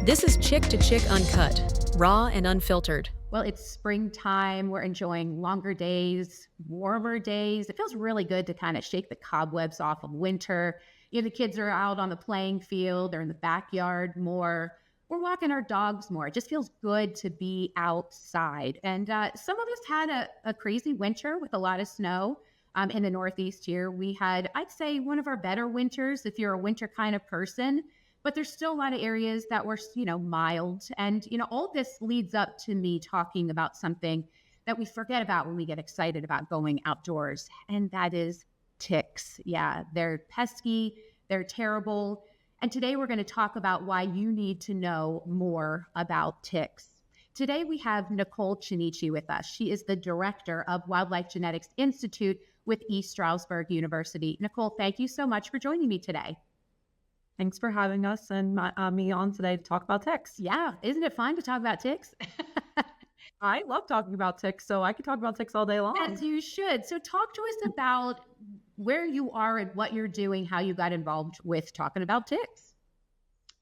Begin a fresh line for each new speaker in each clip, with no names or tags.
This is Chick2Chick Uncut, raw and unfiltered.
Well, it's springtime. We're enjoying longer days, warmer days. It feels really good to kind of shake the cobwebs off of winter. The kids are out on the playing field or in the backyard more. We're walking our dogs more. It just feels good to be outside. And some of us had a crazy winter with a lot of snow in the Northeast here. We had, I'd say, one of our better winters if you're a winter kind of person. But there's still a lot of areas that were, mild. And, all this leads up to me talking about something that we forget about when we get excited about going outdoors. And that is ticks. Yeah, they're pesky. They're terrible. And today we're going to talk about why you need to know more about ticks. Today we have Nicole Chinichi with us. She is the director of Wildlife Genetics Institute with East Stroudsburg University. Nicole, thank you so much for joining me today.
Thanks for having us and me on today to talk about ticks.
Yeah, isn't it fun to talk about ticks?
I love talking about ticks, so I could talk about ticks all day long.
As you should. So talk to us about where you are and what you're doing, how you got involved with talking about ticks.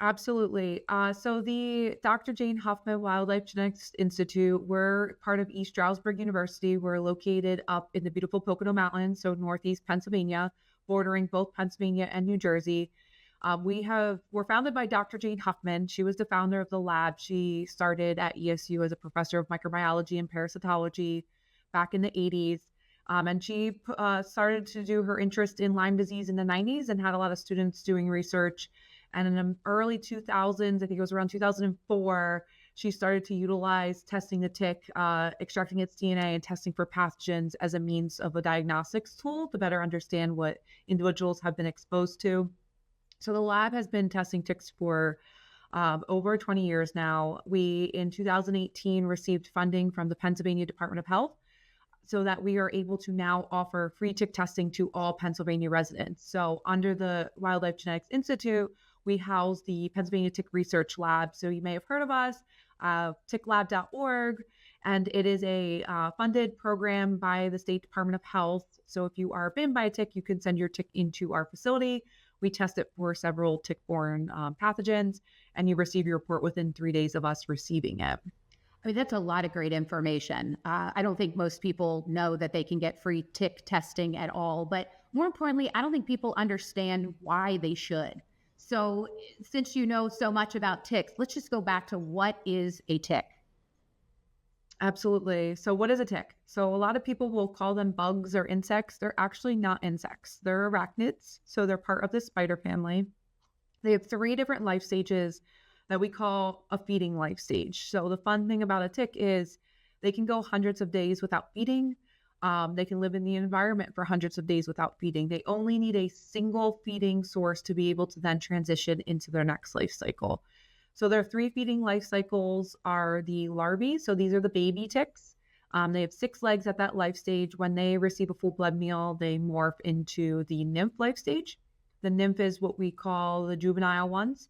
Absolutely. So the Dr. Jane Huffman Wildlife Genetics Institute, we're part of East Stroudsburg University. We're located up in the beautiful Pocono Mountains, so northeast Pennsylvania, bordering both Pennsylvania and New Jersey. We're founded by Dr. Jane Huffman. She was the founder of the lab. She started at ESU as a professor of microbiology and parasitology back in the 80s. And she started to do her interest in Lyme disease in the 90s and had a lot of students doing research. And in the early 2000s, I think it was around 2004, she started to utilize testing the tick, extracting its DNA and testing for pathogens as a means of a diagnostics tool to better understand what individuals have been exposed to. So the lab has been testing ticks for over 20 years now. We, in 2018, received funding from the Pennsylvania Department of Health so that we are able to now offer free tick testing to all Pennsylvania residents. So under the Wildlife Genetics Institute, we house the Pennsylvania Tick Research Lab. So you may have heard of us, ticklab.org, and it is a funded program by the State Department of Health. So if you are bitten by a tick, you can send your tick into our facility. We test it for several tick-borne pathogens, and you receive your report within 3 days of us receiving it.
I mean, that's a lot of great information. I don't think most people know that they can get free tick testing at all. But more importantly, I don't think people understand why they should. So since you know so much about ticks, let's just go back to what is a tick?
Absolutely. So what is a tick? So a lot of people will call them bugs or insects. They're actually not insects. They're arachnids. So they're part of the spider family. They have 3 different life stages that we call a feeding life stage. So the fun thing about a tick is they can go hundreds of days without feeding. They can live in the environment for hundreds of days without feeding. They only need a single feeding source to be able to then transition into their next life cycle. So their 3 feeding life cycles are the larvae. So these are the baby ticks. They have 6 legs at that life stage. When they receive a full blood meal, they morph into the nymph life stage. The nymph is what we call the juvenile ones.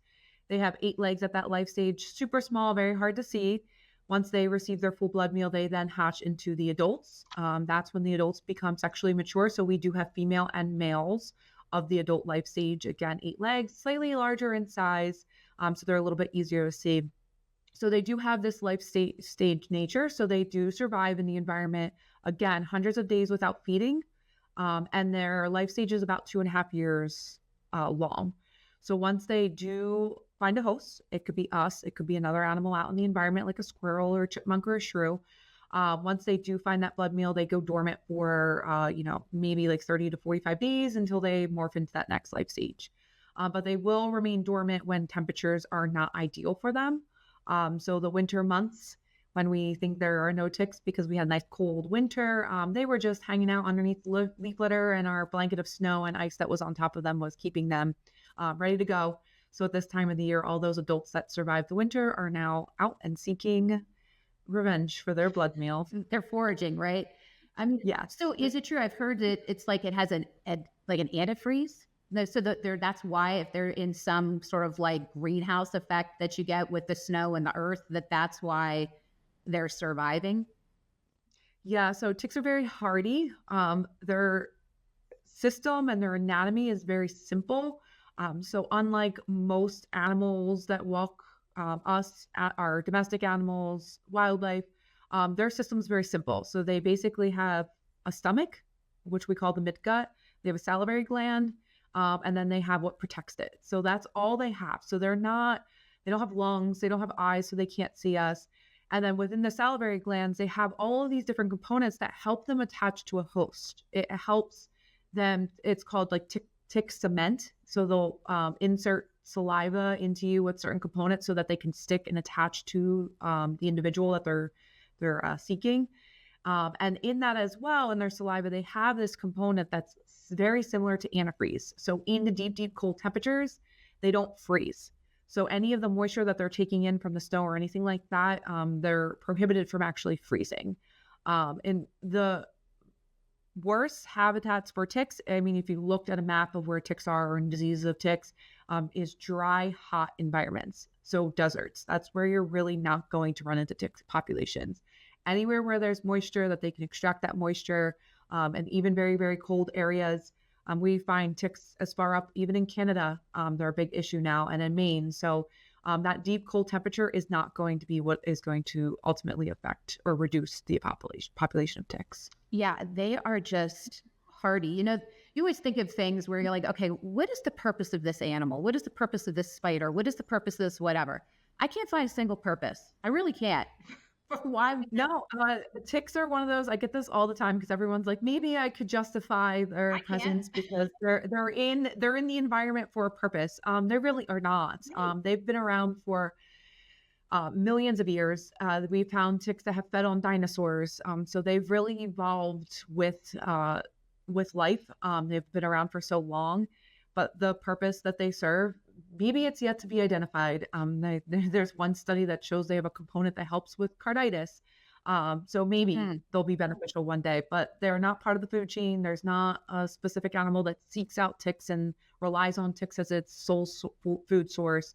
They have 8 legs at that life stage, super small, very hard to see. Once they receive their full blood meal, they then hatch into the adults. That's when the adults become sexually mature. So we do have female and males of the adult life stage. Again, 8 legs, slightly larger in size. So they're a little bit easier to see. So they do have this life stage nature. So they do survive in the environment, again, hundreds of days without feeding. And their life stage is about 2.5 years long. So once they do find a host, it could be us, it could be another animal out in the environment like a squirrel or a chipmunk or a shrew. Once they do find that blood meal, they go dormant for, maybe like 30 to 45 days until they morph into that next life stage. But they will remain dormant when temperatures are not ideal for them. So the winter months, when we think there are no ticks because we had a nice cold winter, they were just hanging out underneath leaf litter, and our blanket of snow and ice that was on top of them was keeping them ready to go. So at this time of the year, all those adults that survived the winter are now out and seeking revenge for their blood meal.
They're foraging, right? I mean,
yeah.
So is it true? I've heard that it's like it has an antifreeze. So that's why if they're in some sort of like greenhouse effect that you get with the snow and the earth, that's why they're surviving.
Yeah. So ticks are very hardy. Their system and their anatomy is very simple. So unlike most animals that walk our domestic animals, wildlife, their system's very simple. So they basically have a stomach, which we call the midgut. They have a salivary gland, and then they have what protects it. So that's all they have. So they don't have lungs, they don't have eyes, so they can't see us. And then within the salivary glands, they have all of these different components that help them attach to a host. It helps them, it's called like tick cement. So they'll insert saliva into you with certain components so that they can stick and attach to the individual that they're seeking. And in that as well, in their saliva, they have this component that's very similar to antifreeze. So in the deep cold temperatures, they don't freeze. So any of the moisture that they're taking in from the snow or anything like that, they're prohibited from actually freezing. And the worst habitats for ticks, I mean, if you looked at a map of where ticks are or in diseases of ticks, is dry, hot environments. So deserts, that's where you're really not going to run into tick populations. Anywhere where there's moisture that they can extract that moisture, and even very, very cold areas. We find ticks as far up, even in Canada, they're a big issue now, and in Maine. So that deep cold temperature is not going to be what is going to ultimately affect or reduce the population of ticks.
Yeah, they are just hardy. You know, you always think of things where you're like, okay, what is the purpose of this animal? What is the purpose of this spider? What is the purpose of this whatever? I can't find a single purpose. I really can't. Why?
No, ticks are one of those. I get this all the time because everyone's like, maybe I could justify their presence because they're in the environment for a purpose. They really are not. They've been around for millions of years. We found ticks that have fed on dinosaurs. So they've really evolved with life. They've been around for so long, but the purpose that they serve, maybe it's yet to be identified. There's one study that shows they have a component that helps with carditis. So maybe they'll be beneficial one day, but they're not part of the food chain. There's not a specific animal that seeks out ticks and relies on ticks as its sole food source.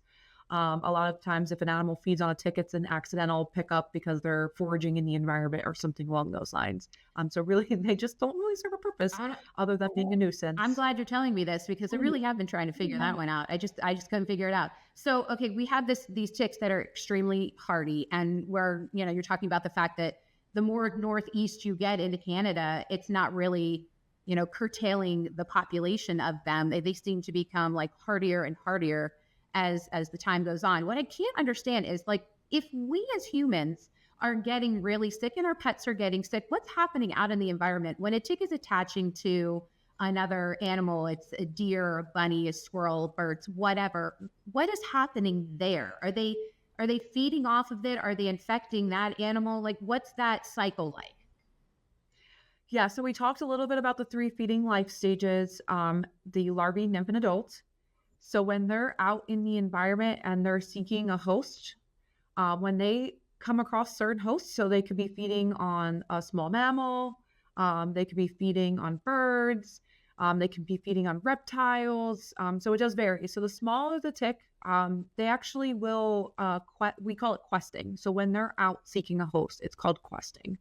A lot of times if an animal feeds on a tick, it's an accidental pickup because they're foraging in the environment or something along those lines. So really, they just don't really serve a purpose other than being a nuisance.
I'm glad you're telling me this because I really have been trying to figure that one out. I just couldn't figure it out. So, okay, we have these ticks that are extremely hardy, and where, you know, you're talking about the fact that the more northeast you get into Canada, it's not really, you know, curtailing the population of them. They seem to become like hardier and hardier as the time goes on. What I can't understand is, like, if we as humans are getting really sick and our pets are getting sick, what's happening out in the environment when a tick is attaching to another animal? It's a deer, a bunny, a squirrel, birds, whatever. What is happening there? Are they feeding off of it? Are they infecting that animal? Like, what's that cycle like?
Yeah, so we talked a little bit about the 3 feeding life stages, the larvae, nymph, and adult. So when they're out in the environment and they're seeking a host, when they come across certain hosts, so they could be feeding on a small mammal, they could be feeding on birds, they can be feeding on reptiles. So it does vary. So the smaller the tick, they actually will, we call it questing. So when they're out seeking a host, it's called questing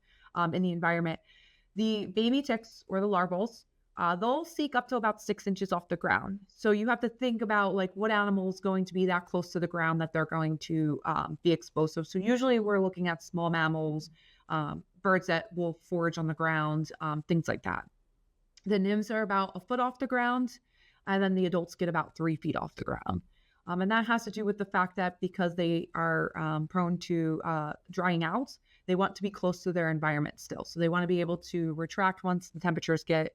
in the environment. The baby ticks, or the larvals, they'll seek up to about 6 inches off the ground. So you have to think about, like, what animal is going to be that close to the ground that they're going to be exposed to. So usually we're looking at small mammals, birds that will forage on the ground, things like that. The nymphs are about 1 foot off the ground, and then the adults get about 3 feet off the ground. And that has to do with the fact that because they are prone to drying out, they want to be close to their environment still. So they want to be able to retract once the temperatures get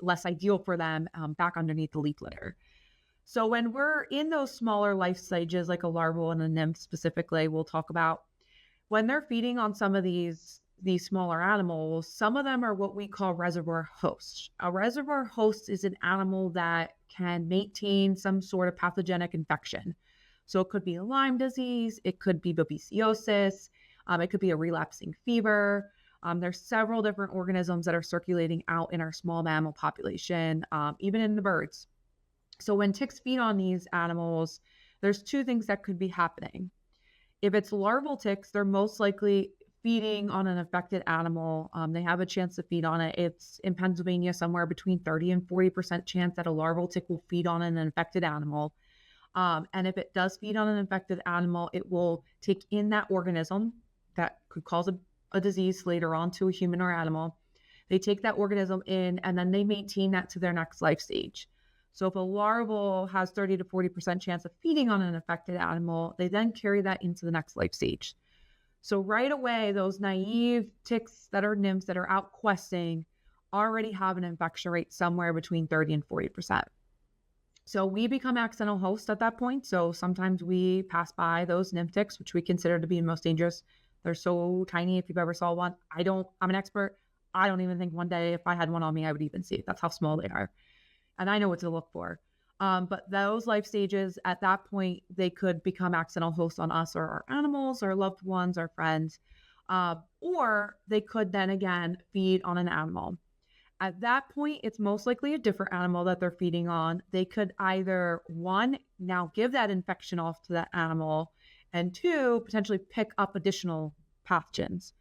less ideal for them, back underneath the leaf litter. So when we're in those smaller life stages, like a larval and a nymph specifically, we'll talk about when they're feeding on some of these smaller animals, some of them are what we call reservoir hosts. A reservoir host is an animal that can maintain some sort of pathogenic infection. So it could be Lyme disease, it could be babesiosis, it could be a relapsing fever. There's several different organisms that are circulating out in our small mammal population, even in the birds. So when ticks feed on these animals, there's 2 things that could be happening. If it's larval ticks, they're most likely feeding on an affected animal. They have a chance to feed on it. It's in Pennsylvania, somewhere between 30 and 40% chance that a larval tick will feed on an infected animal. And if it does feed on an infected animal, it will take in that organism that could cause a disease later on to a human or animal. They take that organism in and then they maintain that to their next life stage. So if a larval has 30 to 40% chance of feeding on an affected animal, they then carry that into the next life stage. So right away, those naive ticks that are nymphs that are out questing already have an infection rate somewhere between 30 and 40%. So we become accidental hosts at that point. So sometimes we pass by those nymph ticks, which we consider to be the most dangerous. They're so tiny. If you've ever saw one, I'm an expert. I don't even think one day if I had one on me, I would even see it. That's how small they are. And I know what to look for. But those life stages, at that point, they could become accidental hosts on us or our animals, our loved ones, our friends, or they could then again feed on an animal. At that point, it's most likely a different animal that they're feeding on. They could either, one, now give that infection off to that animal, and two, potentially pick up additional pathogens.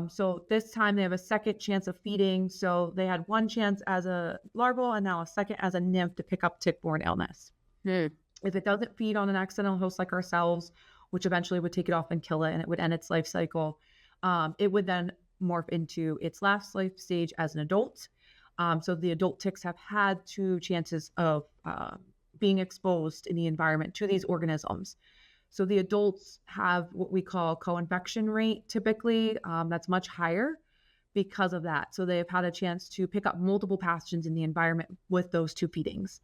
So this time they have a second chance of feeding. So they had one chance as a larval and now a second as a nymph to pick up tick-borne illness. If it doesn't feed on an accidental host like ourselves, which eventually would take it off and kill it and it would end its life cycle, it would then morph into its last life stage as an adult. So the adult ticks have had two chances of being exposed in the environment to these organisms. So the adults have what we call co-infection rate typically. That's much higher because of that. So they've had a chance to pick up multiple pathogens in the environment with those two feedings.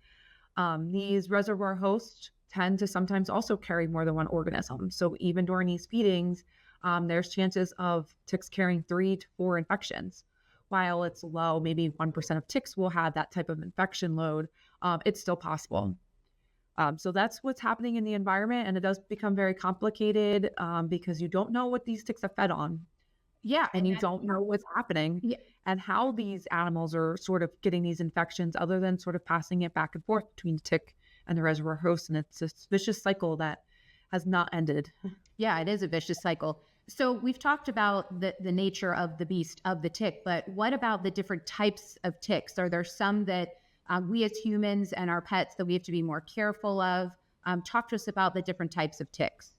These reservoir hosts tend to sometimes also carry more than one organism. So even during these feedings, there's chances of ticks carrying 3 to 4 infections. While it's low, maybe 1% of ticks will have that type of infection load, it's still possible. So that's what's happening in the environment. And it does become very complicated because you don't know what these ticks are fed on.
Yeah.
And you don't know what's happening and how these animals are sort of getting these infections other than sort of passing it back and forth between the tick and the reservoir host. And it's this vicious cycle that has not ended.
Yeah, it is a vicious cycle. So we've talked about the nature of the beast, of the tick, but what about the different types of ticks? Are there some that we as humans and our pets that we have to be more careful of? Talk to us about the different types of ticks.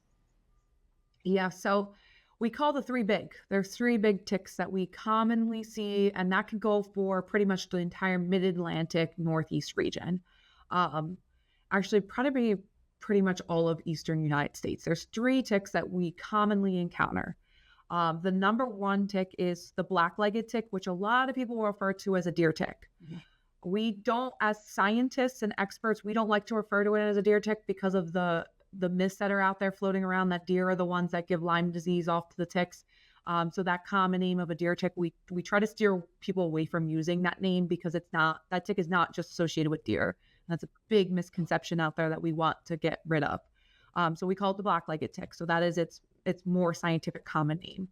Yeah, so we call the three big. There's 3 big ticks that we commonly see, and that can go for pretty much the entire mid-Atlantic Northeast region. Actually, probably pretty much all of Eastern United States. There's 3 ticks that we commonly encounter. The number 1 tick is the black-legged tick, which a lot of people refer to as a deer tick. Mm-hmm. We don't, as scientists and experts, we don't like to refer to it as a deer tick because of the myths that are out there floating around that deer are the ones that give Lyme disease off to the ticks. So that common name of a deer tick, we try to steer people away from using that name because that tick is not just associated with deer. That's a big misconception out there that we want to get rid of. So we call it the black-legged tick. So that is its more scientific common name.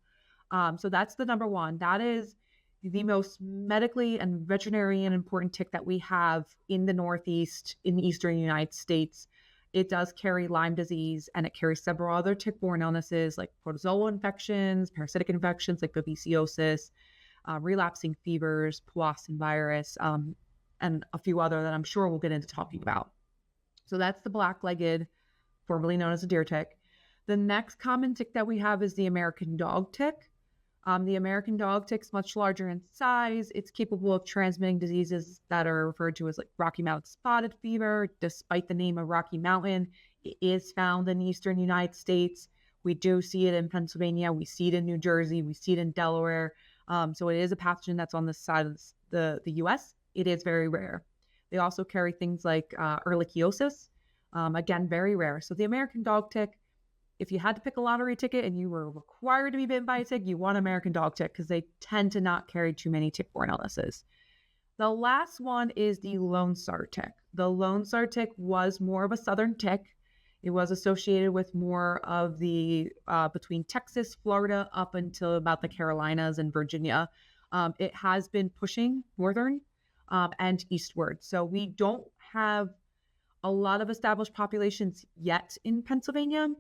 So that's the number 1. That is the most medically and veterinarian important tick that we have in the Northeast, in the Eastern United States. It does carry Lyme disease, and it carries several other tick-borne illnesses like protozoal infections, parasitic infections like babesiosis, relapsing fevers, Powassan virus, and a few other that I'm sure we'll get into talking about. So that's the black-legged, formerly known as a deer tick. The next common tick that we have is the American dog tick. The American dog tick's much larger in size. It's capable of transmitting diseases that are referred to as like Rocky Mountain spotted fever. Despite the name of Rocky Mountain, it is found in the Eastern United States. We do see it in Pennsylvania. We see it in New Jersey. We see it in Delaware. So it is a pathogen that's on the side of the U.S. It is very rare. They also carry things like ehrlichiosis. Again, very rare. So the American dog tick, if you had to pick a lottery ticket and you were required to be bitten by a tick, you want American dog tick because they tend to not carry too many tick-borne illnesses. The last one is the Lone Star tick. The Lone Star tick was more of a southern tick. It was associated with more of the between Texas, Florida, up until about the Carolinas and Virginia. It has been pushing northern and eastward. So we don't have a lot of established populations yet in Pennsylvania.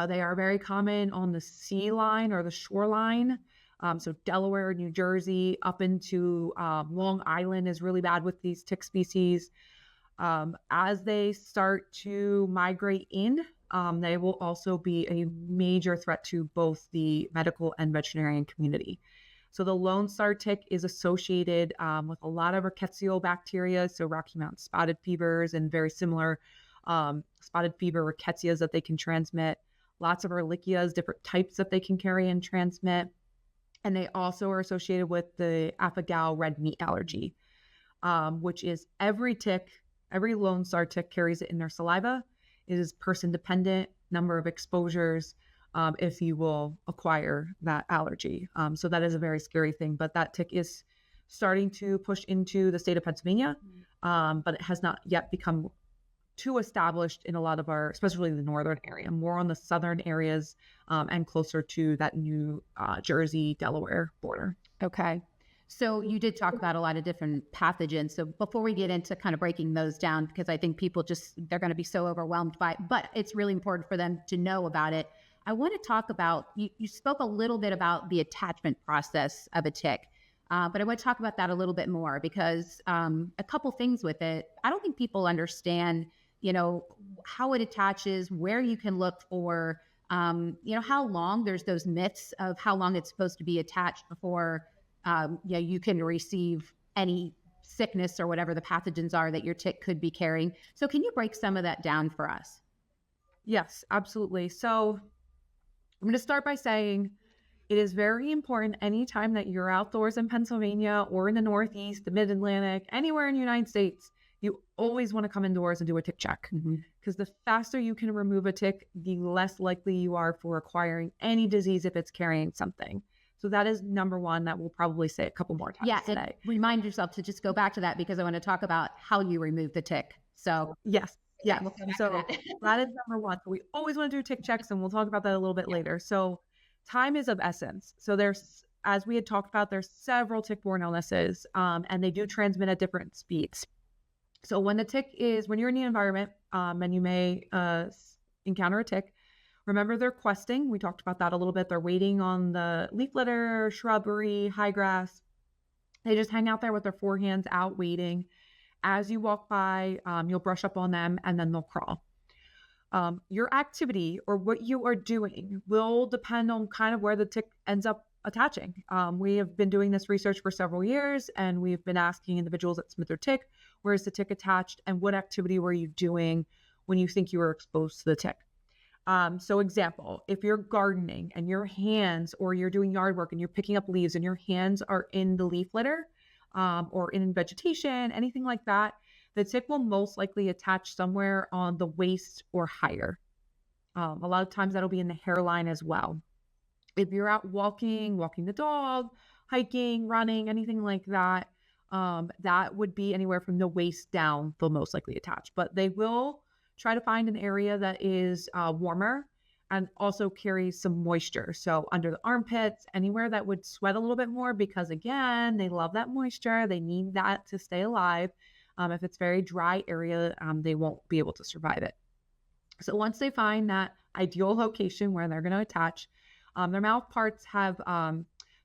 They are very common on the sea line or the shoreline. So Delaware, New Jersey, up into Long Island is really bad with these tick species. As they start to migrate in, they will also be a major threat to both the medical and veterinarian community. So the Lone Star tick is associated with a lot of rickettsial bacteria, so Rocky Mountain spotted fevers and very similar spotted fever rickettsias that they can transmit. Lots of Ehrlichias, different types that they can carry and transmit. And they also are associated with the alpha-gal red meat allergy, which is every Lone Star tick carries it in their saliva. It is person dependent, number of exposures, if you will acquire that allergy. So that is a very scary thing, but that tick is starting to push into the state of Pennsylvania, but it has not yet become too established in a lot of our, especially the northern area, more on the southern areas and closer to that New Jersey, Delaware border.
Okay. So you did talk about a lot of different pathogens. So before we get into kind of breaking those down, because I think people they're going to be so overwhelmed by it, but it's really important for them to know about it. I want to talk about, you spoke a little bit about the attachment process of a tick, but I want to talk about that a little bit more because a couple things with it. I don't think people understand, how it attaches, where you can look for, how long. There's those myths of how long it's supposed to be attached before you can receive any sickness or whatever the pathogens are that your tick could be carrying. So can you break some of that down for us?
Yes, absolutely. So I'm going to start by saying it is very important anytime that you're outdoors in Pennsylvania or in the Northeast, the Mid-Atlantic, anywhere in the United States, you always want to come indoors and do a tick check because the faster you can remove a tick, the less likely you are for acquiring any disease if it's carrying something. So that is number one that we'll probably say a couple more times today.
Remind yourself to just go back to that because I want to talk about how you remove the tick. So
yes. So that is number one. So we always want to do tick checks, and we'll talk about that a little bit later. So time is of essence. So there's, as we had talked about, there's several tick-borne illnesses, and they do transmit at different speeds. So when you're in the environment, and you may encounter a tick, remember they're questing. We talked about that a little bit. They're waiting on the leaf litter, shrubbery, high grass. They just hang out there with their forehands out waiting. As you walk by, you'll brush up on them and then they'll crawl. Your activity or what you are doing will depend on kind of where the tick ends up attaching. We have been doing this research for several years and we've been asking individuals that submit their tick, where is the tick attached and what activity were you doing when you think you were exposed to the tick? So example, if you're gardening and your hands, or you're doing yard work and you're picking up leaves and your hands are in the leaf litter, or in vegetation, anything like that, the tick will most likely attach somewhere on the waist or higher. A lot of times that'll be in the hairline as well. If you're out walking the dog, hiking, running, anything like that, that would be anywhere from the waist down, they'll most likely attach. But they will try to find an area that is warmer and also carries some moisture. So under the armpits, anywhere that would sweat a little bit more, because again, they love that moisture. They need that to stay alive. If it's very dry area, they won't be able to survive it. So once they find that ideal location where they're going to attach, their mouth parts have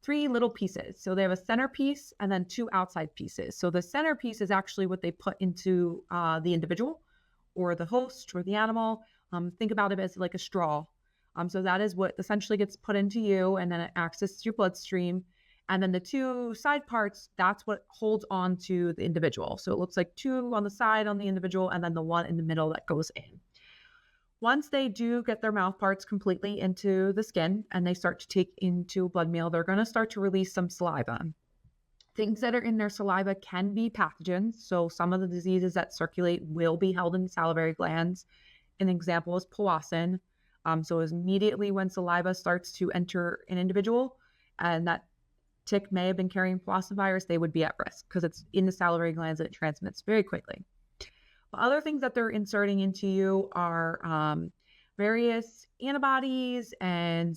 3 little pieces. So they have a center piece and then 2 outside pieces. So the center piece is actually what they put into the individual or the host or the animal. Think about it as like a straw. So that is what essentially gets put into you, and then it accesses your bloodstream. And then the 2 side parts, that's what holds on to the individual. So it looks like 2 on the side on the individual, and then the 1 in the middle that goes in. Once they do get their mouth parts completely into the skin and they start to take into a blood meal, they're going to start to release some saliva. Things that are in their saliva can be pathogens. So some of the diseases that circulate will be held in the salivary glands. An example is powassan. So immediately when saliva starts to enter an individual and that tick may have been carrying powassan virus, they would be at risk because it's in the salivary glands and it transmits very quickly. But other things that they're inserting into you are various antibodies and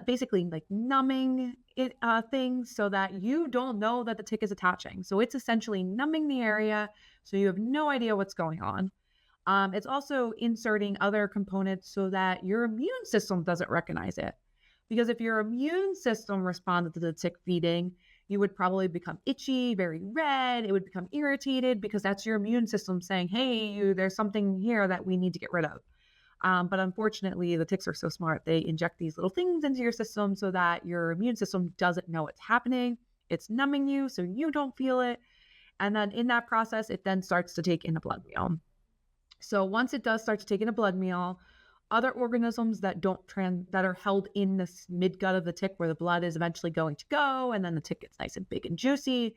basically like numbing things so that you don't know that the tick is attaching. So it's essentially numbing the area so you have no idea what's going on. It's also inserting other components so that your immune system doesn't recognize it. Because if your immune system responded to the tick feeding, you would probably become itchy, very red. It would become irritated because that's your immune system saying, hey, there's something here that we need to get rid of. But unfortunately, the ticks are so smart. They inject these little things into your system so that your immune system doesn't know it's happening. It's numbing you so you don't feel it. And then in that process, it then starts to take in a blood meal. So once it does start to take in a blood meal, other organisms that that are held in this midgut of the tick where the blood is eventually going to go, and then the tick gets nice and big and juicy,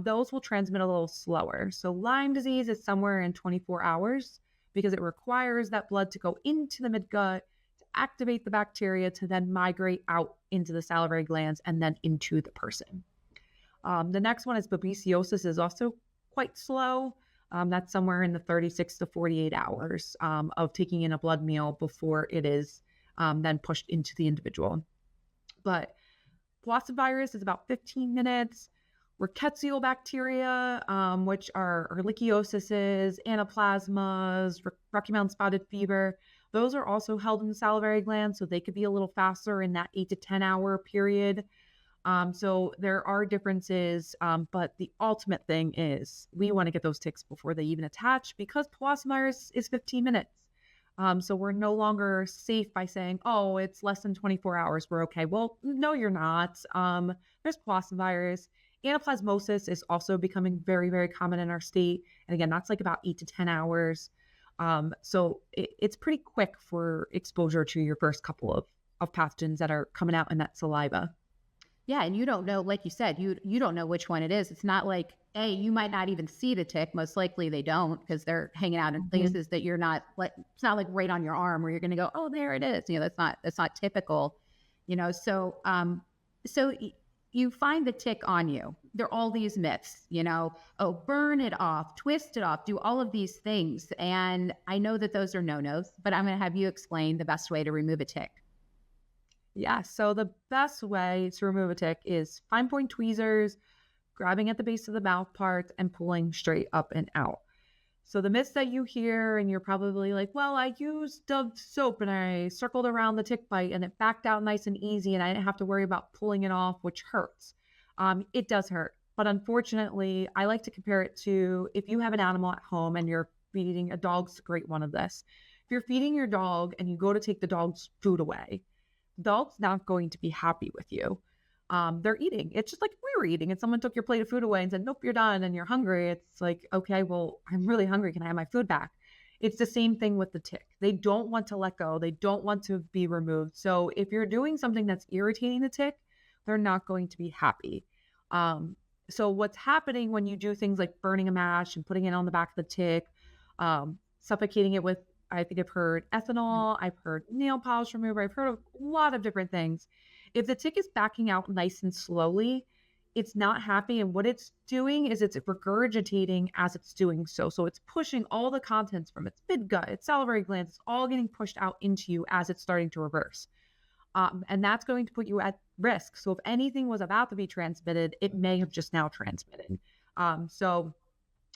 those will transmit a little slower. So Lyme disease is somewhere in 24 hours because it requires that blood to go into the midgut to activate the bacteria to then migrate out into the salivary glands and then into the person. The next one is babesiosis is also quite slow. That's somewhere in the 36 to 48 hours of taking in a blood meal before it is then pushed into the individual. But Powassan virus is about 15 minutes. Rickettsial bacteria, which are ehrlichiosis, anaplasmas, Rocky Mountain spotted fever, those are also held in the salivary gland, so they could be a little faster in that 8 to 10 hour period. So there are differences, but the ultimate thing is we want to get those ticks before they even attach because Powassan virus is 15 minutes. So we're no longer safe by saying, oh, it's less than 24 hours. We're okay. Well, no, you're not. There's Powassan virus. Anaplasmosis is also becoming very, very common in our state. And again, that's like about 8 to 10 hours. So it's pretty quick for exposure to your first couple of pathogens that are coming out in that saliva.
Yeah, and you don't know, like you said, you don't know which one it is. It's not like, hey, you might not even see the tick. Most likely they don't because they're hanging out in places that you're not, like, it's not like right on your arm where you're going to go, oh, there it is. That's not typical, so you find the tick on you. There are all these myths, oh, burn it off, twist it off, do all of these things. And I know that those are no-nos, but I'm going to have you explain the best way to remove a tick.
Yeah, so the best way to remove a tick is fine point tweezers, grabbing at the base of the mouth parts, and pulling straight up and out. So the myths that you hear, and you're probably like, well, I used Dove soap and I circled around the tick bite and it backed out nice and easy and I didn't have to worry about pulling it off, which hurts. It does hurt. But unfortunately, I like to compare it to if you have an animal at home and you're feeding a dog's a great one of this. If you're feeding your dog and you go to take the dog's food away, the dog's not going to be happy with you. They're eating. It's just like if we were eating and someone took your plate of food away and said, nope, you're done and you're hungry. It's like, okay, well, I'm really hungry. Can I have my food back? It's the same thing with the tick. They don't want to let go. They don't want to be removed. So if you're doing something that's irritating the tick, they're not going to be happy. So what's happening when you do things like burning a match and putting it on the back of the tick, suffocating it with, I think I've heard ethanol, I've heard nail polish remover, I've heard of a lot of different things. If the tick is backing out nice and slowly, it's not happy. And what it's doing is it's regurgitating as it's doing so. So it's pushing all the contents from its midgut, its salivary glands, it's all getting pushed out into you as it's starting to reverse. And that's going to put you at risk. So if anything was about to be transmitted, it may have just now transmitted. So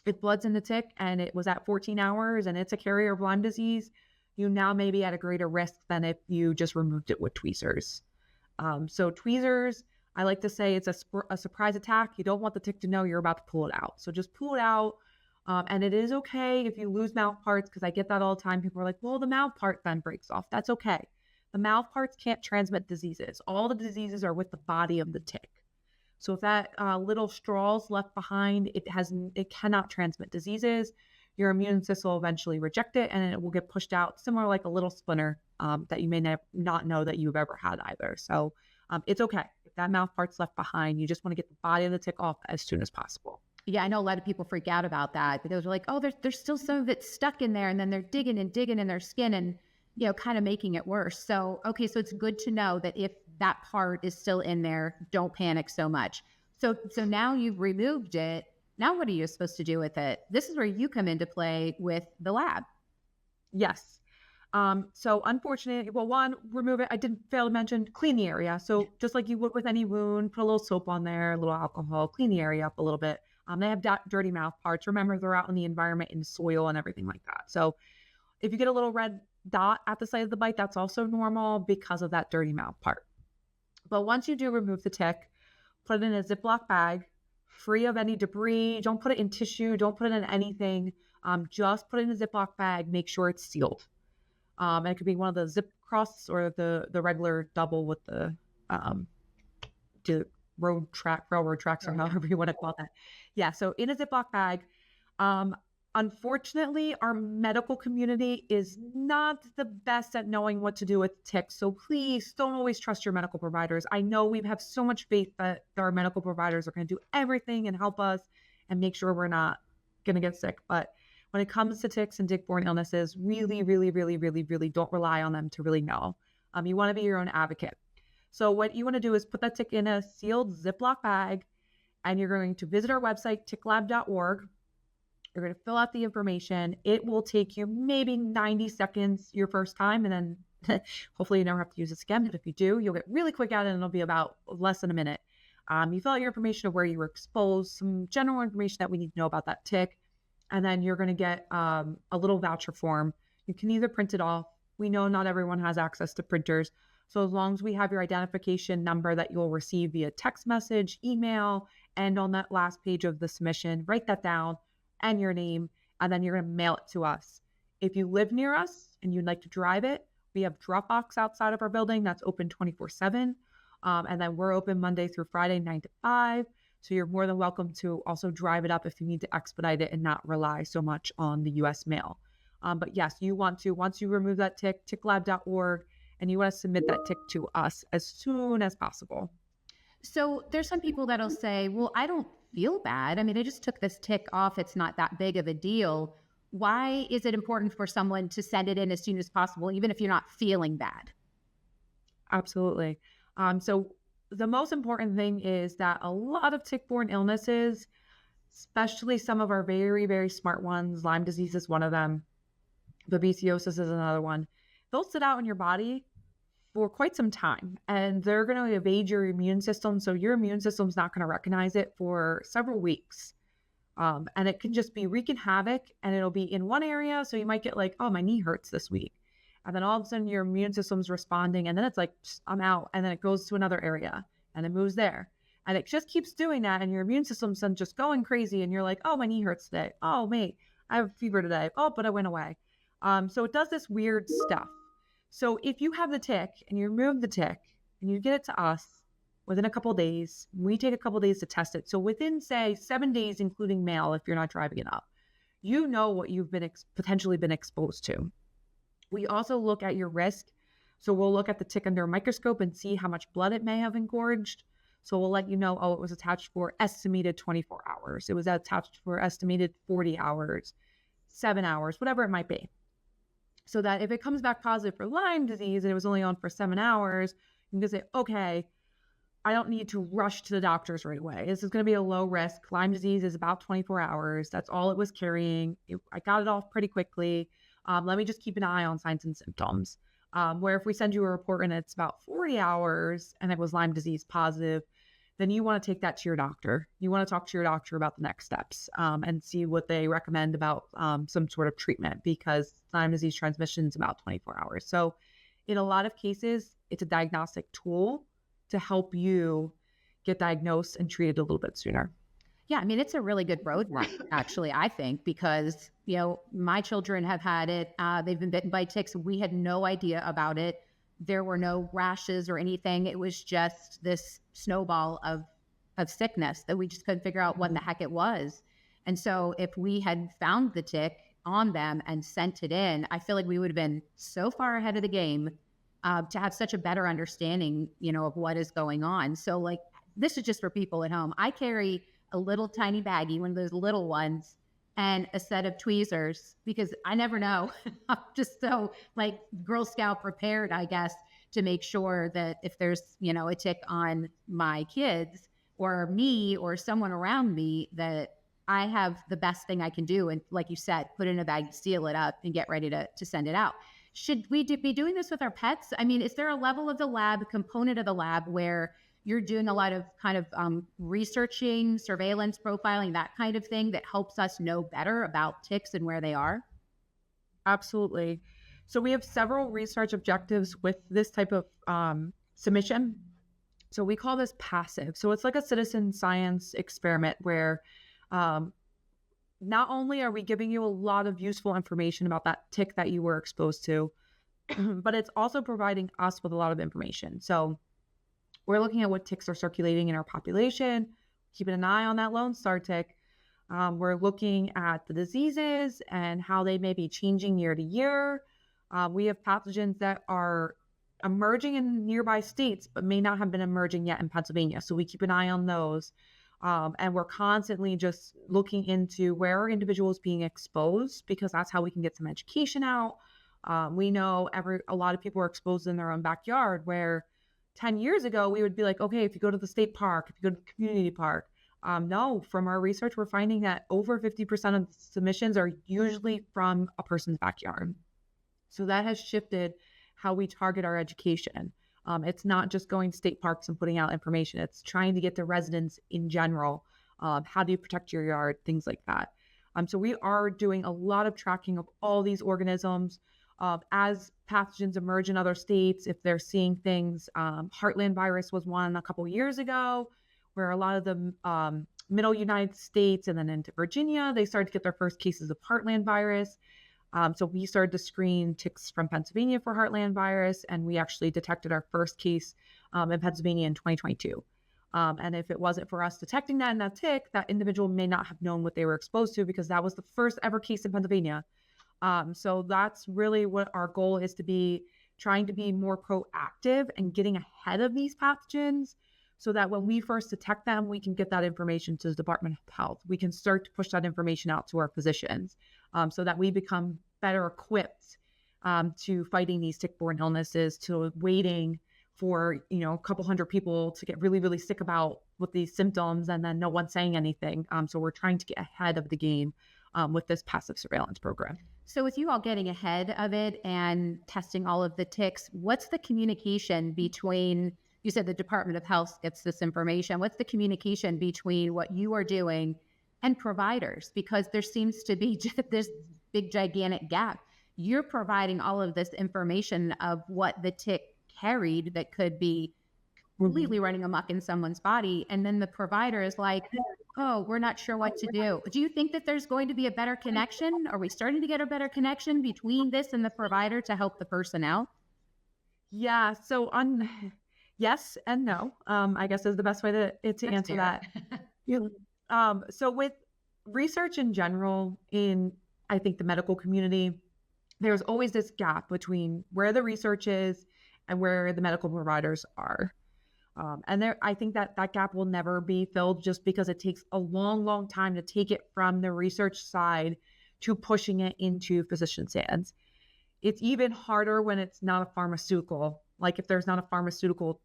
if blood's in the tick and it was at 14 hours and it's a carrier of Lyme disease, you now may be at a greater risk than if you just removed it with tweezers. So tweezers, I like to say it's a surprise attack. You don't want the tick to know you're about to pull it out. So just pull it out. And it is okay if you lose mouth parts, because I get that all the time. People are like, well, the mouth part then breaks off. That's okay. The mouth parts can't transmit diseases. All the diseases are with the body of the tick. So if that little straw's left behind, it cannot transmit diseases. Your immune system will eventually reject it and it will get pushed out, similar like a little splinter that you may not know that you've ever had either. So it's okay. If that mouth part's left behind, you just want to get the body of the tick off as soon as possible.
Yeah, I know a lot of people freak out about that because they're like, oh, there's still some of it stuck in there. And then they're digging in their skin and, kind of making it worse. So, okay, so it's good to know that if that part is still in there, don't panic so much. So now you've removed it. Now what are you supposed to do with it? This is where you come into play with the lab.
Yes. So unfortunately, well, one, remove it. I did fail to mention, clean the area. So just like you would with any wound, put a little soap on there, a little alcohol, clean the area up a little bit. They have dirty mouth parts. Remember, they're out in the environment, in soil and everything like that. So if you get a little red dot at the site of the bite, that's also normal because of that dirty mouth part. But once you do remove the tick, put it in a Ziploc bag, free of any debris. Don't put it in tissue. Don't put it in anything. Just put it in a Ziploc bag. Make sure it's sealed. And it could be one of the zip cross or the regular double with the railroad tracks, or however you want to call that. Yeah. So in a Ziploc bag. Unfortunately, our medical community is not the best at knowing what to do with ticks. So please don't always trust your medical providers. I know we have so much faith that our medical providers are going to do everything and help us and make sure we're not going to get sick. But when it comes to ticks and tick-borne illnesses, really, really, really, really, really don't rely on them to really know. You want to be your own advocate. So what you want to do is put that tick in a sealed Ziploc bag, and you're going to visit our website, ticklab.org. You're going to fill out the information. It will take you maybe 90 seconds your first time, and then hopefully you never have to use this again. But if you do, you'll get really quick at it, and it'll be about less than a minute. You fill out your information of where you were exposed, some general information that we need to know about that tick, and then you're going to get a little voucher form. You can either print it off. We know not everyone has access to printers. So as long as we have your identification number that you'll receive via text message, email, and on that last page of the submission, write that down and your name, and then you're going to mail it to us. If you live near us and you'd like to drive it, we have Dropbox outside of our building that's open 24/7. And then we're open Monday through Friday, 9 to 5. So you're more than welcome to also drive it up if you need to expedite it and not rely so much on the US mail. But yes, you want to, once you remove that tick, ticklab.org, and you want to submit that tick to us as soon as possible.
So there's some people that'll say, well, I don't feel bad. I mean, I just took this tick off. It's not that big of a deal. Why is it important for someone to send it in as soon as possible, even if you're not feeling bad?
Absolutely. So the most important thing is that a lot of tick-borne illnesses, especially some of our very, very smart ones, Lyme disease is one of them, babesiosis is another one, they'll sit out in your body for quite some time, and they're going to evade your immune system. So your immune system's not going to recognize it for several weeks. And it can just be wreaking havoc, and it'll be in one area. So you might get like, oh, my knee hurts this week. And then all of a sudden your immune system's responding, and then it's like, I'm out. And then it goes to another area and it moves there. And it just keeps doing that. And your immune system's then just going crazy. And you're like, oh, my knee hurts today. Oh, mate, I have a fever today. Oh, but it went away. So it does this weird stuff. So if you have the tick and you remove the tick and you get it to us within a couple of days, we take a couple of days to test it. So within, say, 7 days, including mail, if you're not driving it up, you know what you've been potentially been exposed to. We also look at your risk. So we'll look at the tick under a microscope and see how much blood it may have engorged. So we'll let you know, oh, it was attached for estimated 24 hours. It was attached for estimated 40 hours, 7 hours, whatever it might be. So that if it comes back positive for Lyme disease and it was only on for 7 hours, you can say, okay, I don't need to rush to the doctors right away. This is going to be a low risk. Lyme disease is about 24 hours. That's all it was carrying. I got it off pretty quickly. Let me just keep an eye on signs and symptoms. Where if we send you a report and it's about 40 hours and it was Lyme disease positive, then you want to take that to your doctor. You want to talk to your doctor about the next steps and see what they recommend about some sort of treatment, because Lyme disease transmission is about 24 hours. So in a lot of cases, it's a diagnostic tool to help you get diagnosed and treated a little bit sooner.
Yeah, I mean, it's a really good roadmap, actually, I think, because, you know, my children have had it. They've been bitten by ticks. We had no idea about it. There were no rashes or anything. It was just this snowball of sickness that we just couldn't figure out what the heck it was. And so if we had found the tick on them and sent it in, I feel like we would have been so far ahead of the game to have such a better understanding, you know, of what is going on. So like, this is just for people at home. I carry a little tiny baggie, one of those little ones, and a set of tweezers, because I never know. I'm just so like Girl Scout prepared, I guess, to make sure that if there's, you know, a tick on my kids or me or someone around me, that I have the best thing I can do. And like you said, put it in a bag, seal it up, and get ready to send it out. Should we be doing this with our pets? I mean, is there a level of the lab, a component of the lab where you're doing a lot of kind of researching, surveillance, profiling, that kind of thing that helps us know better about ticks and where they are?
Absolutely. So we have several research objectives with this type of submission. So we call this passive. So it's like a citizen science experiment where not only are we giving you a lot of useful information about that tick that you were exposed to, but it's also providing us with a lot of information. So we're looking at what ticks are circulating in our population, keeping an eye on that Lone Star tick. We're looking at the diseases and how they may be changing year to year. We have pathogens that are emerging in nearby states, but may not have been emerging yet in Pennsylvania. So we keep an eye on those. And we're constantly just looking into where are individuals being exposed, because that's how we can get some education out. We know a lot of people are exposed in their own backyard, where 10 years ago, we would be like, okay, if you go to the state park, if you go to the community park. No, from our research, we're finding that over 50% of submissions are usually from a person's backyard. So that has shifted how we target our education. It's not just going to state parks and putting out information. It's trying to get to residents in general. How do you protect your yard? Things like that. So we are doing a lot of tracking of all these organisms. As pathogens emerge in other states, if they're seeing things, heartland virus was one a couple years ago, where a lot of the middle United States and then into Virginia, they started to get their first cases of heartland virus. So we started to screen ticks from Pennsylvania for heartland virus, and we actually detected our first case in Pennsylvania in 2022. And if it wasn't for us detecting that in that tick, that individual may not have known what they were exposed to, because that was the first ever case in Pennsylvania. So that's really what our goal is, to be trying to be more proactive and getting ahead of these pathogens, so that when we first detect them, we can get that information to the Department of Health. We can start to push that information out to our physicians, so that we become better equipped to fighting these tick-borne illnesses, to waiting for, a couple hundred people to get really, really sick with these symptoms and then no one saying anything. So we're trying to get ahead of the game with this passive surveillance program.
So with you all getting ahead of it and testing all of the ticks, what's the communication between, you said the Department of Health gets this information, what's the communication between what you are doing and providers? Because there seems to be just this big, gigantic gap. You're providing all of this information of what the tick carried that could be completely running amok in someone's body. And then the provider is like, oh, we're not sure what to do. Do you think that there's going to be a better connection? Are we starting to get a better connection between this and the provider to help the person out?
Yeah. So yes and no, I guess is the best way to answer that. So with research in general in, I think, the medical community, there's always this gap between where the research is and where the medical providers are. And I think that gap will never be filled, just because it takes a long, long time to take it from the research side to pushing it into physicians' hands. It's even harder when it's not a pharmaceutical, like if there's not a pharmaceutical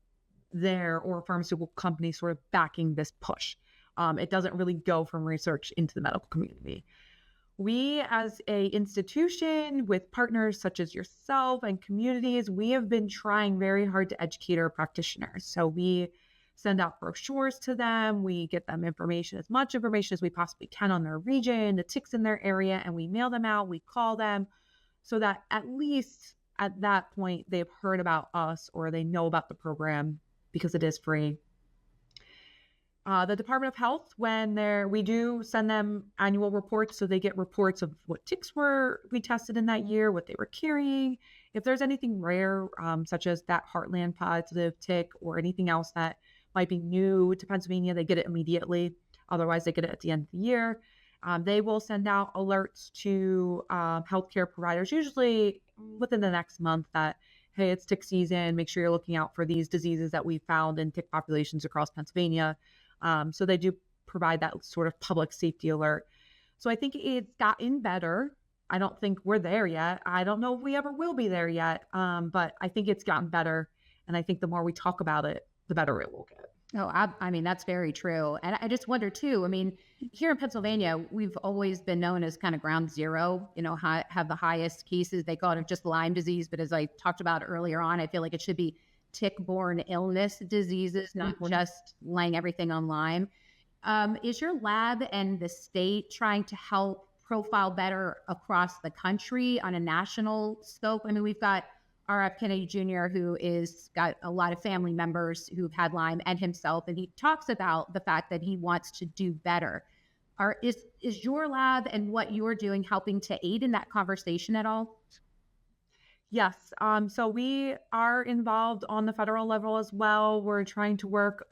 there or a pharmaceutical company sort of backing this push. It doesn't really go from research into the medical community. We, as a institution with partners such as yourself and communities, we have been trying very hard to educate our practitioners. So we send out brochures to them. We get them information, as much information as we possibly can on their region, the ticks in their area, and we mail them out. We call them, so that at least at that point they've heard about us or they know about the program, because it is free. The Department of Health, we do send them annual reports, so they get reports of what ticks we tested in that year, what they were carrying. If there's anything rare, such as that heartland positive tick or anything else that might be new to Pennsylvania, they get it immediately. Otherwise, they get it at the end of the year. They will send out alerts to healthcare providers, usually within the next month, that, hey, it's tick season. Make sure you're looking out for these diseases that we found in tick populations across Pennsylvania. So they do provide that sort of public safety alert. So I think it's gotten better. I don't think we're there yet. I don't know if we ever will be there yet. But I think it's gotten better. And I think the more we talk about it, the better it will get.
Oh, I mean, that's very true. And I just wonder too, I mean, here in Pennsylvania, we've always been known as kind of ground zero, have the highest cases. They call it just Lyme disease. But as I talked about earlier on, I feel like it should be tick-borne illness diseases, not just laying everything on Lyme. Is your lab and the state trying to help profile better across the country on a national scope? I mean, we've got R.F. Kennedy Jr., who is got a lot of family members who've had Lyme and himself, and he talks about the fact that he wants to do better. Is your lab and what you're doing helping to aid in that conversation at all?
Yes. So we are involved on the federal level as well. We're trying to work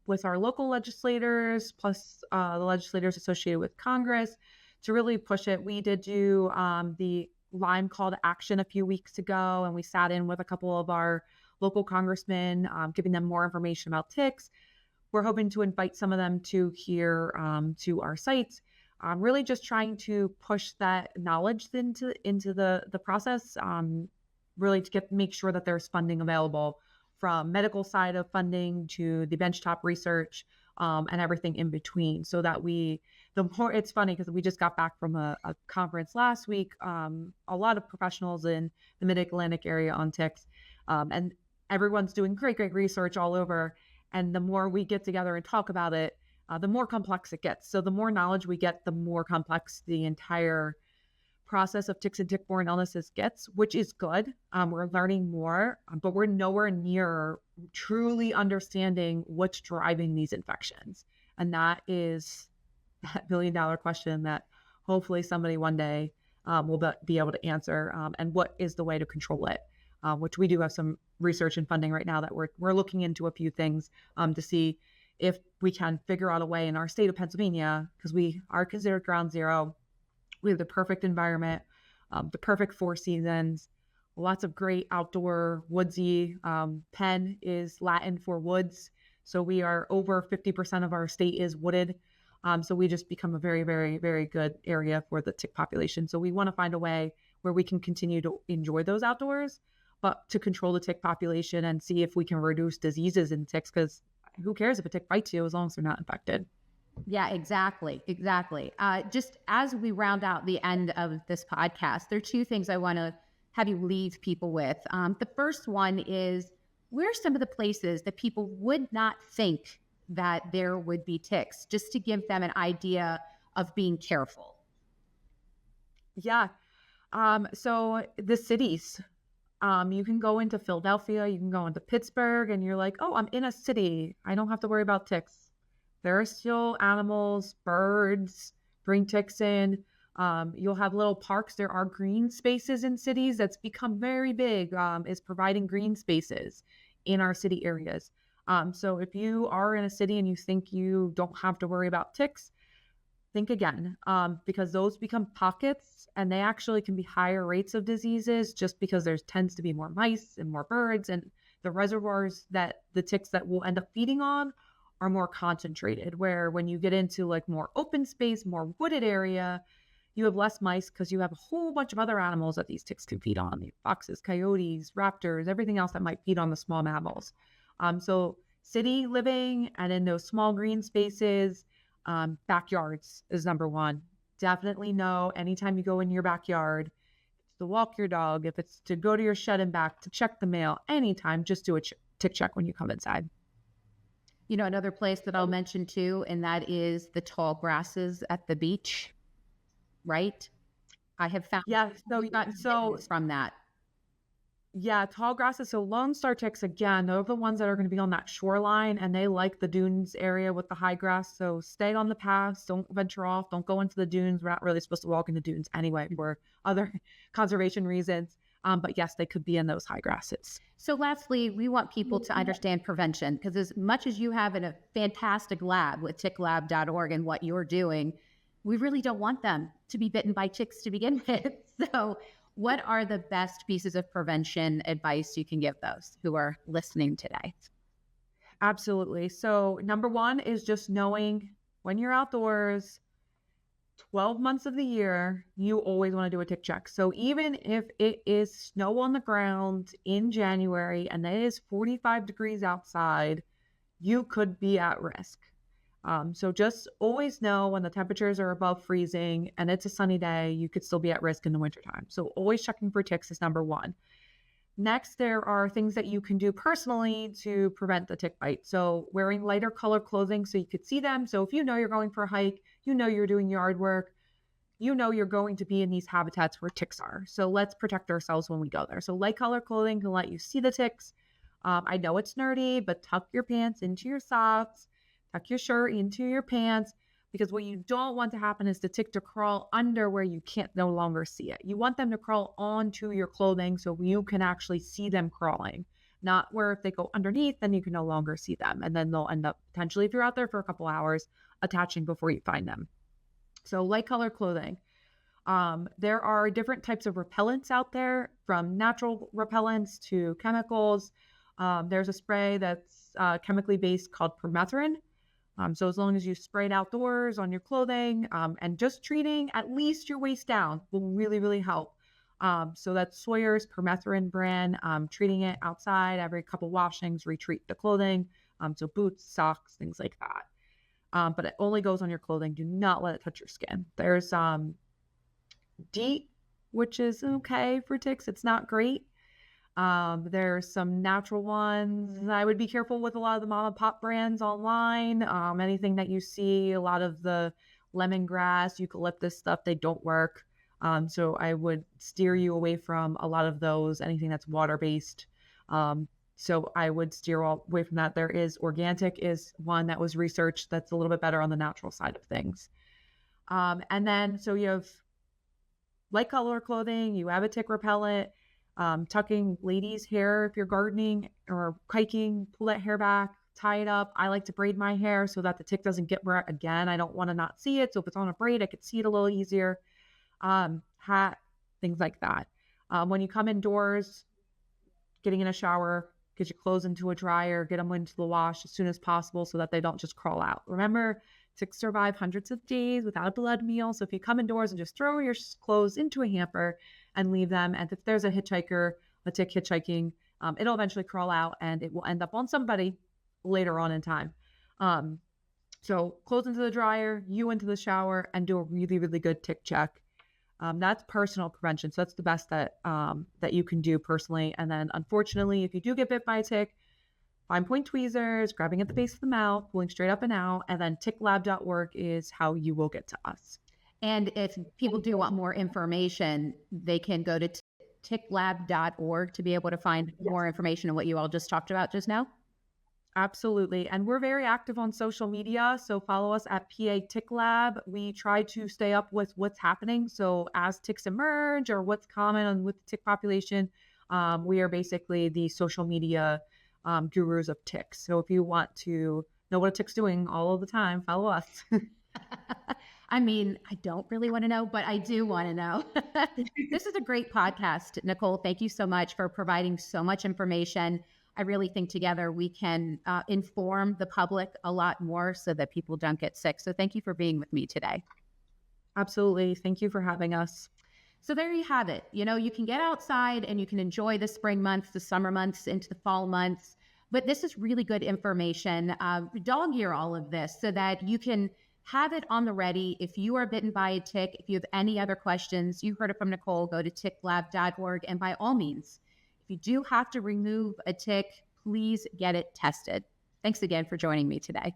with our local legislators, plus the legislators associated with Congress, to really push it. We did do the Lyme call to action a few weeks ago, and we sat in with a couple of our local congressmen, giving them more information about ticks. We're hoping to invite some of them to here to our sites. Really just trying to push that knowledge into the process, really to make sure that there's funding available, from medical side of funding to the benchtop research, and everything in between, so that it's funny because we just got back from a conference last week, a lot of professionals in the Mid-Atlantic area on ticks, and everyone's doing great research all over. And the more we get together and talk about it, the more complex it gets. So the more knowledge we get, the more complex the entire process of ticks and tick-borne illnesses gets, which is good. We're learning more, but we're nowhere near truly understanding what's driving these infections. And that is that billion-dollar question that hopefully somebody one day will be able to answer. And what is the way to control it? Which we do have some research and funding right now that we're looking into a few things to see if we can figure out a way in our state of Pennsylvania, because we are considered ground zero. We have the perfect environment, the perfect 4 seasons, lots of great outdoor woodsy. Penn is Latin for woods. So we are over 50% of our state is wooded. So we just become a very, very, very good area for the tick population. So we want to find a way where we can continue to enjoy those outdoors, but to control the tick population and see if we can reduce diseases in ticks, because who cares if a tick bites you as long as they're not infected?
Yeah, exactly. Just as we round out the end of this podcast, there are 2 things I want to have you leave people with. The first one is, where are some of the places that people would not think that there would be ticks, just to give them an idea of being careful?
Yeah. So the cities, you can go into Philadelphia, you can go into Pittsburgh, and you're like, oh, I'm in a city. I don't have to worry about ticks. There are still animals, birds, bring ticks in. You'll have little parks. There are green spaces in cities. That's become very big, is providing green spaces in our city areas. So if you are in a city and you think you don't have to worry about ticks, think again, because those become pockets, and they actually can be higher rates of diseases just because there tends to be more mice and more birds, and the reservoirs that the ticks that will end up feeding on are more concentrated, where when you get into like more open space, more wooded area, you have less mice because you have a whole bunch of other animals that these ticks can feed on: foxes, coyotes, raptors, everything else that might feed on the small mammals. So city living and in those small green spaces, backyards is number one. Definitely know anytime you go in your backyard, if it's to walk your dog, if it's to go to your shed and back to check the mail, anytime, just do a tick check when you come inside.
Another place that I'll mention too, and that is the tall grasses at the beach, right? I have found from that.
Yeah, tall grasses. So Lone Star ticks, again, they're the ones that are going to be on that shoreline, and they like the dunes area with the high grass. So stay on the paths, don't venture off, don't go into the dunes. We're not really supposed to walk in the dunes anyway for other conservation reasons. But yes, they could be in those high grasses.
So lastly, we want people to understand prevention, because as much as you have a fantastic lab with ticklab.org and what you're doing, we really don't want them to be bitten by ticks to begin with. So what are the best pieces of prevention advice you can give those who are listening today?
Absolutely. So number one is just knowing when you're outdoors, 12 months of the year, you always want to do a tick check. So even if it is snow on the ground in January and it is 45 degrees outside, you could be at risk. So just always know when the temperatures are above freezing and it's a sunny day, you could still be at risk in the wintertime. So always checking for ticks is number one. Next, there are things that you can do personally to prevent the tick bite. So wearing lighter color clothing so you could see them. So if you know you're going for a hike, you know you're doing yard work, you're going to be in these habitats where ticks are. So let's protect ourselves when we go there. So light color clothing can let you see the ticks. I know it's nerdy, but tuck your pants into your socks, tuck your shirt into your pants, because what you don't want to happen is the tick to crawl under where you can't no longer see it. You want them to crawl onto your clothing so you can actually see them crawling, not where if they go underneath, then you can no longer see them. And then they'll end up potentially, if you're out there for a couple hours, attaching before you find them. So light color clothing. There are different types of repellents out there, from natural repellents to chemicals. There's a spray that's chemically based called permethrin. So as long as you spray it outdoors on your clothing, and just treating at least your waist down will really, really help. So that's Sawyer's permethrin brand. Treating it outside every couple washings, retreat the clothing. So boots, socks, things like that. But it only goes on your clothing. Do not let it touch your skin. There's DEET, which is okay for ticks. It's not great. There's some natural ones. I would be careful with a lot of the mom and pop brands online. Anything that you see, a lot of the lemongrass, eucalyptus stuff, they don't work. So I would steer you away from a lot of those, anything that's water-based. So I would steer away from that. There is Organic is one that was researched that's a little bit better on the natural side of things. And then, so you have light color clothing, you have a tick repellent, tucking ladies' hair if you're gardening or hiking, pull that hair back, tie it up. I like to braid my hair so that the tick doesn't get where, again, I don't want to not see it. So if it's on a braid, I could see it a little easier. Hat, things like that. When you come indoors, getting in a shower, get your clothes into a dryer, get them into the wash as soon as possible so that they don't just crawl out. Remember, ticks survive hundreds of days without a blood meal. So if you come indoors and just throw your clothes into a hamper and leave them, and if there's a hitchhiker, a tick hitchhiking, it'll eventually crawl out and it will end up on somebody later on in time. So clothes into the dryer, you into the shower, and do a really, really good tick check. That's personal prevention. So that's the best that you can do personally. And then unfortunately, if you do get bit by a tick, fine point tweezers, grabbing at the base of the mouth, pulling straight up and out, and then ticklab.org is how you will get to us.
And if people do want more information, they can go to ticklab.org to be able to find more information on what you all just talked about just now.
Absolutely. And we're very active on social media. So follow us at PA Tick Lab. We try to stay up with what's happening. So as ticks emerge or what's common with the tick population, we are basically the social media gurus of ticks. So if you want to know what a tick's doing all of the time, follow us.
I mean, I don't really want to know, but I do want to know. This is a great podcast, Nicole. Thank you so much for providing so much information. I really think together we can inform the public a lot more so that people don't get sick. So thank you for being with me today.
Absolutely. Thank you for having us.
So there you have it. You know, you can get outside and you can enjoy the spring months, the summer months, into the fall months. But this is really good information. Dog ear all of this so that you can have it on the ready. If you are bitten by a tick, if you have any other questions, you heard it from Nicole, go to ticklab.org. And by all means, if you do have to remove a tick, please get it tested. Thanks again for joining me today.